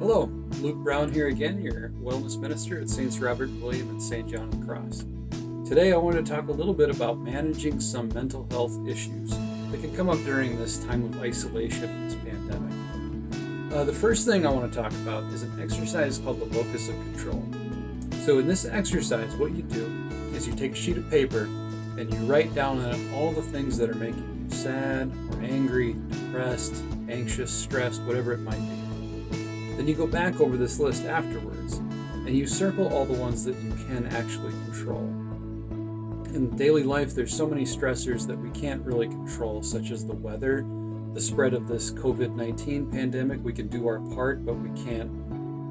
Hello, Luke Brown here again, your wellness minister at Saints Robert and William and St. John of the Cross. Today I want to talk a little bit about managing some mental health issues that can come up during this time of isolation in this pandemic. The first thing I want to talk about is an exercise called the Locus of Control. So in this exercise, what you do is you take a sheet of paper and you write down on it all the things that are making you sad or angry, depressed, anxious, stressed, whatever it might be. Then you go back over this list afterwards and you circle all the ones that you can actually control. In daily life, there's so many stressors that we can't really control, such as the weather, the spread of this COVID-19 pandemic. We can do our part, but we can't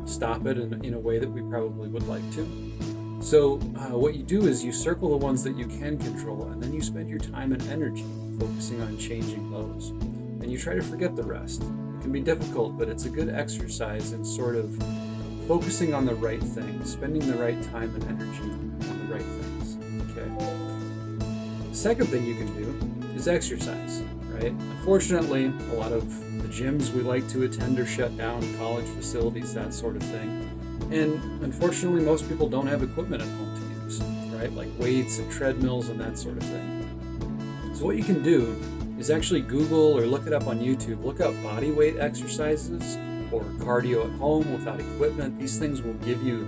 stop it in a way that we probably would like to. So what you do is you circle the ones that you can control, and then you spend your time and energy focusing on changing those. And you try to forget the rest. It can be difficult, but it's a good exercise in sort of focusing on the right things, spending the right time and energy on the right things. Okay. The second thing you can do is exercise, right? Unfortunately, a lot of the gyms we like to attend are shut down, college facilities, that sort of thing. And unfortunately, most people don't have equipment at home to use, right? Like weights and treadmills and that sort of thing. So what you can do is actually Google or look it up on YouTube. Look up body weight exercises or cardio at home without equipment. These things will give you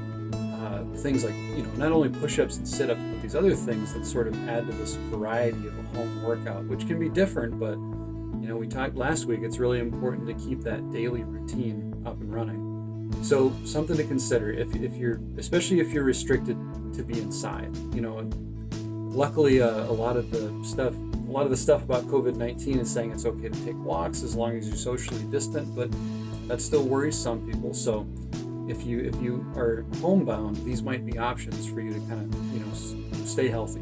things like, not only push-ups and sit-ups, but these other things that sort of add to this variety of a home workout, which can be different, but we talked last week, it's really important to keep that daily routine up and running. So something to consider especially if you're restricted to be inside. Luckily, a lot of the stuff about COVID-19 is saying it's okay to take walks as long as you're socially distant, but that still worries some people. So if you are homebound, these might be options for you to kind of stay healthy.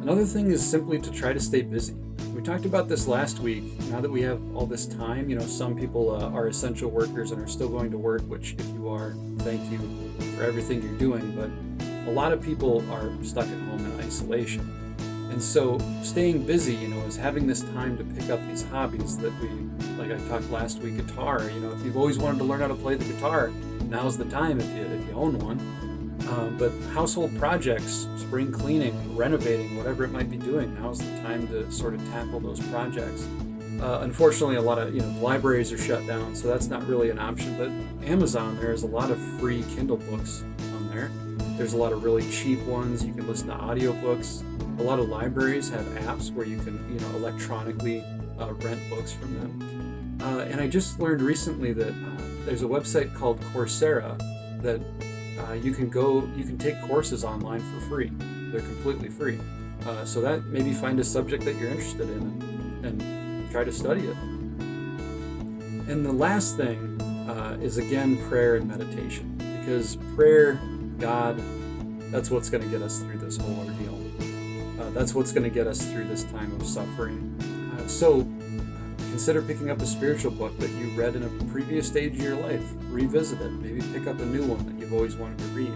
Another thing is simply to try to stay busy. We talked about this last week. Now that we have all this time, some people are essential workers and are still going to work, which if you are, thank you for everything you're doing, but a lot of people are stuck at home in isolation. And so staying busy, is having this time to pick up these hobbies that like I talked last week, guitar. If you've always wanted to learn how to play the guitar, now's the time if you own one. But household projects, spring cleaning, renovating, whatever it might be doing, now's the time to sort of tackle those projects. Unfortunately, a lot of libraries are shut down, so that's not really an option. But Amazon, there's a lot of free Kindle books on there. There's a lot of really cheap ones. You can listen to audiobooks. A lot of libraries have apps where you can, electronically rent books from them. And I just learned recently that there's a website called Coursera that you can take courses online for free. They're completely free. So that maybe find a subject that you're interested in and try to study it. And the last thing is again prayer and meditation, because prayer, God, that's what's going to get us through this whole ordeal. That's what's going to get us through this time of suffering. So consider picking up a spiritual book that you read in a previous stage of your life. Revisit it. Maybe pick up a new one that you've always wanted to read.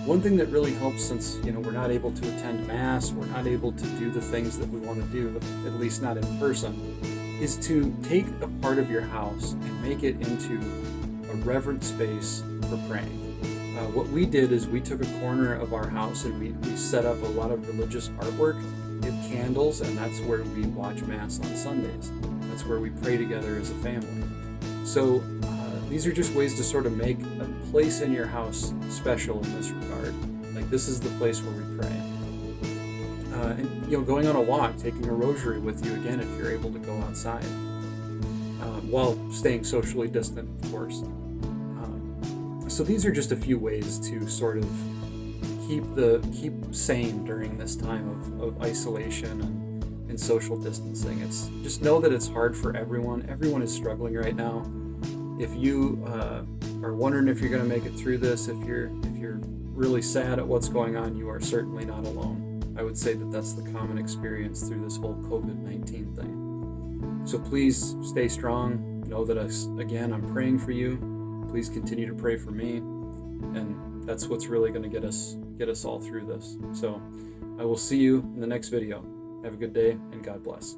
One thing that really helps, since we're not able to attend Mass, we're not able to do the things that we want to do, at least not in person, is to take a part of your house and make it into a reverent space for praying. What we did is we took a corner of our house and we set up a lot of religious artwork, we have candles, and that's where we watch Mass on Sundays. That's where we pray together as a family. So these are just ways to sort of make a place in your house special in this regard. Like, this is the place where we pray. And going on a walk, taking a rosary with you, again, if you're able to go outside, while staying socially distant, of course. So these are just a few ways to sort of keep sane during this time of isolation and social distancing. It's just know that it's hard for everyone. Everyone is struggling right now. If you are wondering if you're going to make it through this, if you're really sad at what's going on, you are certainly not alone. I would say that that's the common experience through this whole COVID-19 thing. So please stay strong. Know that I'm praying for you. Please continue to pray for me, and that's what's really going to get us all through this. So I will see you in the next video. Have a good day, and God bless.